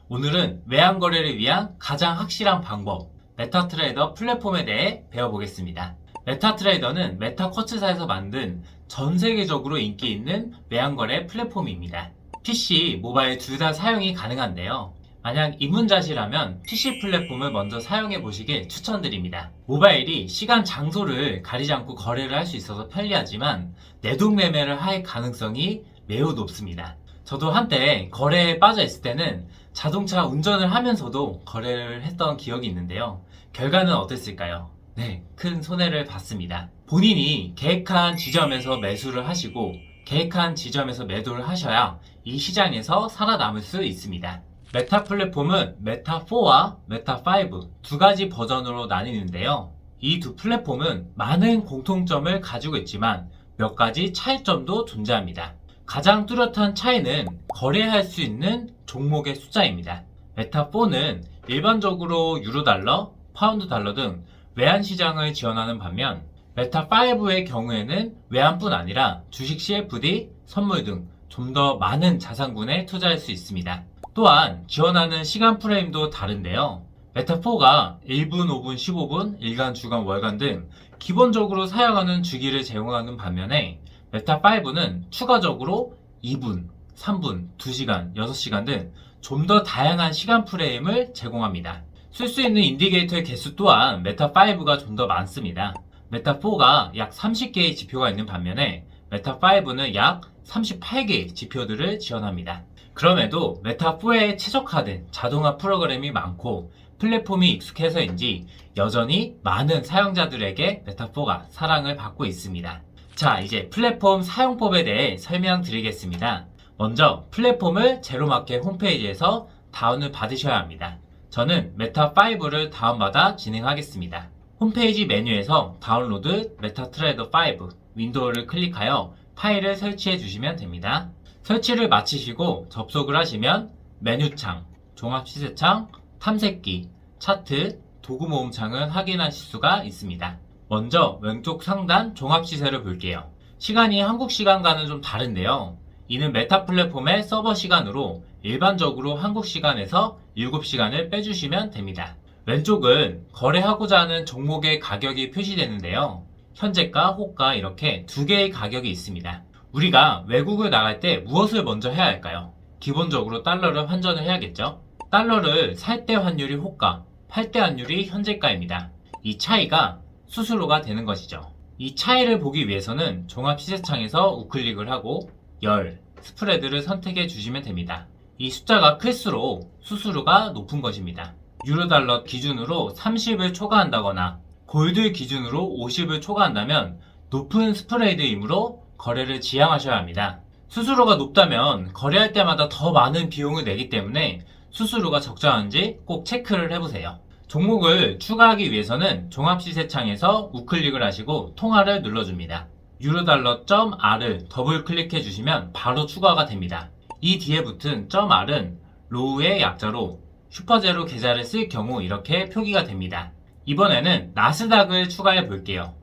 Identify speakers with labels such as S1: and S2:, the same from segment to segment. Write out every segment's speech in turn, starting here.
S1: 오늘은 외환 거래를 위한 가장 확실한 방법, 메타트레이더 플랫폼에 대해 배워보겠습니다. 메타트레이더는 메타쿼츠사에서 만든 전 세계적으로 인기 있는 외환 거래 플랫폼입니다. PC, 모바일 둘 다 사용이 가능한데요. 만약 입문자시라면 PC 플랫폼을 먼저 사용해 보시길 추천드립니다. 모바일이 시간, 장소를 가리지 않고 거래를 할 수 있어서 편리하지만 내동매매를 할 가능성이 매우 높습니다. 저도 한때 거래에 빠져 있을 때는 자동차 운전을 하면서도 거래를 했던 기억이 있는데요. 결과는 어땠을까요? 네, 큰 손해를 봤습니다. 본인이 계획한 지점에서 매수를 하시고 계획한 지점에서 매도를 하셔야 이 시장에서 살아남을 수 있습니다. 메타 플랫폼은 메타4와 메타5 두 가지 버전으로 나뉘는데요. 이 두 플랫폼은 많은 공통점을 가지고 있지만 몇 가지 차이점도 존재합니다. 가장 뚜렷한 차이는 거래할 수 있는 종목의 숫자입니다. 메타4는 일반적으로 유로달러, 파운드달러 등 외환시장을 지원하는 반면 메타5의 경우에는 외환뿐 아니라 주식 CFD, 선물 등 좀 더 많은 자산군에 투자할 수 있습니다. 또한 지원하는 시간 프레임도 다른데요. 메타4가 1분, 5분, 15분, 일간, 주간, 월간 등 기본적으로 사용하는 주기를 제공하는 반면에 메타5는 추가적으로 2분, 3분, 2시간, 6시간 등 좀 더 다양한 시간 프레임을 제공합니다. 쓸 수 있는 인디게이터의 개수 또한 메타5가 좀 더 많습니다. 메타4가 약 30개의 지표가 있는 반면에 메타5는 약 38개의 지표들을 지원합니다. 그럼에도 메타4에 최적화된 자동화 프로그램이 많고 플랫폼이 익숙해서인지 여전히 많은 사용자들에게 메타4가 사랑을 받고 있습니다. 자, 이제 플랫폼 사용법에 대해 설명드리겠습니다. 먼저 플랫폼을 제로마켓 홈페이지에서 다운을 받으셔야 합니다. 저는 메타5를 다운받아 진행하겠습니다. 홈페이지 메뉴에서 다운로드 메타트레이더 5 윈도우를 클릭하여 파일을 설치해 주시면 됩니다. 설치를 마치시고 접속을 하시면 메뉴창, 종합시세창, 탐색기, 차트, 도구모음창을 확인하실 수가 있습니다. 먼저 왼쪽 상단 종합시세를 볼게요. 시간이 한국 시간과는 좀 다른데요. 이는 메타 플랫폼의 서버 시간으로 일반적으로 한국 시간에서 7시간을 빼주시면 됩니다. 왼쪽은 거래하고자 하는 종목의 가격이 표시되는데요. 현재가, 호가 이렇게 두 개의 가격이 있습니다. 우리가 외국을 나갈 때 무엇을 먼저 해야 할까요? 기본적으로 달러를 환전을 해야겠죠? 달러를 살 때 환율이 호가, 팔 때 환율이 현재가입니다. 이 차이가 수수료가 되는 것이죠. 이 차이를 보기 위해서는 종합시세창에서 우클릭을 하고 열, 스프레드를 선택해 주시면 됩니다. 이 숫자가 클수록 수수료가 높은 것입니다. 유로달러 기준으로 30을 초과한다거나 골드 기준으로 50을 초과한다면 높은 스프레드이므로 거래를 지양하셔야 합니다. 수수료가 높다면 거래할 때마다 더 많은 비용을 내기 때문에 수수료가 적정한지 꼭 체크를 해보세요. 종목을 추가하기 위해서는 종합시세창에서 우클릭을 하시고 통화를 눌러줍니다. 유로달러.R을 더블 클릭해 주시면 바로 추가가 됩니다. 이 뒤에 붙은 .R은 로우의 약자로 슈퍼제로 계좌를 쓸 경우 이렇게 표기가 됩니다. 이번에는 나스닥을 추가해 볼게요.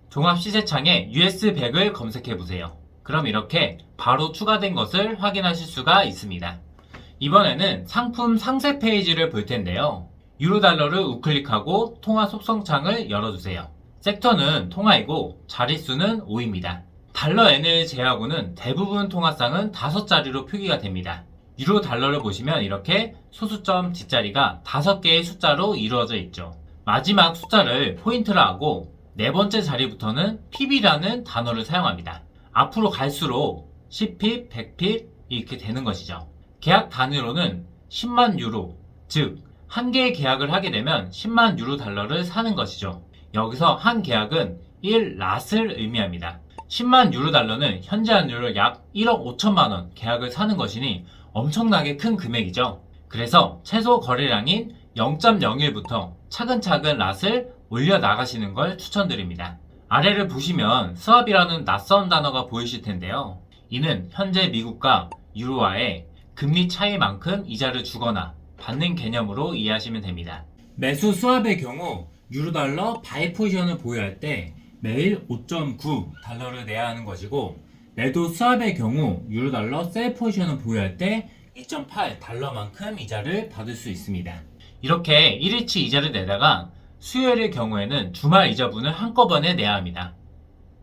S1: 종합시세창에 US100을 검색해 보세요. 그럼 이렇게 바로 추가된 것을 확인하실 수가 있습니다. 이번에는 상품 상세 페이지를 볼 텐데요. 유로달러를 우클릭하고 통화 속성창을 열어주세요. 섹터는 통화이고 자릿수는 5입니다. 달러 N을 제외하고는 대부분 통화상은 5자리로 표기가 됩니다. 유로 달러를 보시면 이렇게 소수점 뒷자리가 5개의 숫자로 이루어져 있죠. 마지막 숫자를 포인트로 하고 네 번째 자리부터는 PB라는 단어를 사용합니다. 앞으로 갈수록 10핍, 100핍 이렇게 되는 것이죠. 계약 단위로는 10만 유로, 즉 한 개의 계약을 하게 되면 10만 유로 달러를 사는 것이죠. 여기서 한 계약은 1랏을 의미합니다. 10만 유로 달러는 현재 환율로 약 1억 5천만 원 계약을 사는 것이니 엄청나게 큰 금액이죠. 그래서 최소 거래량인 0.01부터 차근차근 랏을 올려나가시는 걸 추천드립니다. 아래를 보시면 스왑이라는 낯선 단어가 보이실 텐데요. 이는 현재 미국과 유로화의 금리 차이만큼 이자를 주거나 받는 개념으로 이해하시면 됩니다. 매수 스왑의 경우 유로달러 바이 포지션을 보유할 때 매일 5.9달러를 내야 하는 것이고 매도 수합의 경우 유로달러 셀 포지션을 보유할 때 2.8달러만큼 이자를 받을 수 있습니다. 이렇게 1일치 이자를 내다가 수요일의 경우에는 주말 이자분을 한꺼번에 내야 합니다.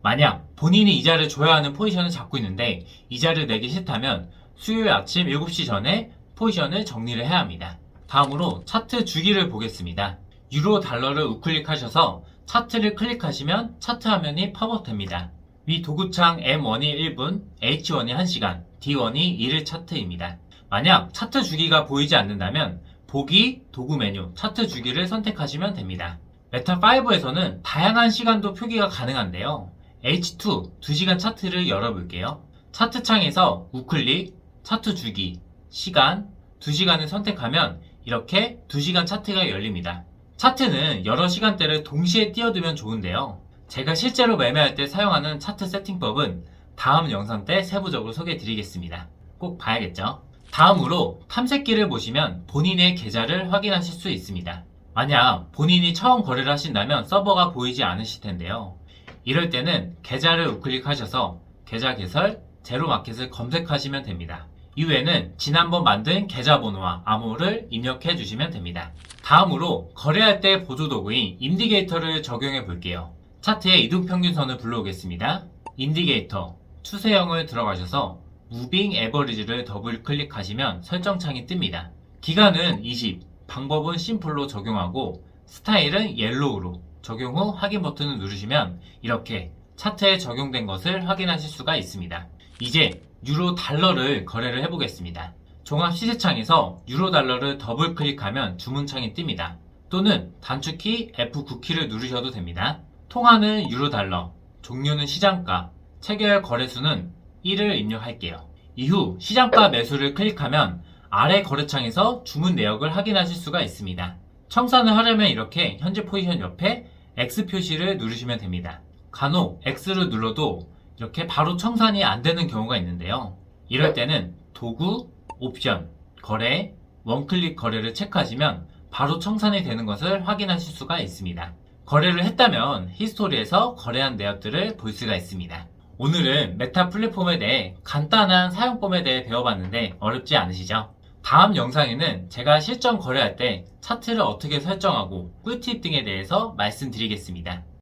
S1: 만약 본인이 이자를 줘야 하는 포지션을 잡고 있는데 이자를 내기 싫다면 수요일 아침 7시 전에 포지션을 정리를 해야 합니다. 다음으로 차트 주기를 보겠습니다. 유로 달러를 우클릭하셔서 차트를 클릭하시면 차트 화면이 팝업됩니다. 위 도구창 M1이 1분, H1이 1시간, D1이 1일 차트입니다. 만약 차트 주기가 보이지 않는다면 보기, 도구 메뉴, 차트 주기를 선택하시면 됩니다. 메타5에서는 다양한 시간도 표기가 가능한데요. H2, 2시간 차트를 열어볼게요. 차트 창에서 우클릭, 차트 주기, 시간, 2시간을 선택하면 이렇게 2시간 차트가 열립니다. 차트는 여러 시간대를 동시에 띄워두면 좋은데요. 제가 실제로 매매할 때 사용하는 차트 세팅법은 다음 영상 때 세부적으로 소개해 드리겠습니다. 꼭 봐야겠죠? 다음으로 탐색기를 보시면 본인의 계좌를 확인하실 수 있습니다. 만약 본인이 처음 거래를 하신다면 서버가 보이지 않으실 텐데요. 이럴 때는 계좌를 우클릭하셔서 계좌 개설, 제로마켓을 검색하시면 됩니다. 이후에는 지난번 만든 계좌번호와 암호를 입력해 주시면 됩니다. 다음으로 거래할 때 보조도구인 인디게이터를 적용해 볼게요. 차트의 이동평균선을 불러오겠습니다. 인디게이터, 추세형을 들어가셔서 무빙 에버리지를 더블 클릭하시면 설정창이 뜹니다. 기간은 20, 방법은 심플로 적용하고 스타일은 옐로우로 적용 후 확인 버튼을 누르시면 이렇게 차트에 적용된 것을 확인하실 수가 있습니다. 이제 유로 달러를 거래를 해보겠습니다. 종합 시세창에서 유로 달러를 더블 클릭하면 주문창이 뜹니다. 또는 단축키 F9키를 누르셔도 됩니다. 통화는 유로 달러, 종료는 시장가, 체결 거래수는 1을 입력할게요. 이후 시장가 매수를 클릭하면 아래 거래창에서 주문 내역을 확인하실 수가 있습니다. 청산을 하려면 이렇게 현재 포지션 옆에 X 표시를 누르시면 됩니다. 간혹 X를 눌러도 이렇게 바로 청산이 안 되는 경우가 있는데요. 이럴 때는 도구, 옵션, 거래, 원클릭 거래를 체크하시면 바로 청산이 되는 것을 확인하실 수가 있습니다. 거래를 했다면 히스토리에서 거래한 내역들을 볼 수가 있습니다. 오늘은 메타 플랫폼에 대해 간단한 사용법에 대해 배워봤는데 어렵지 않으시죠? 다음 영상에는 제가 실전 거래할 때 차트를 어떻게 설정하고 꿀팁 등에 대해서 말씀드리겠습니다.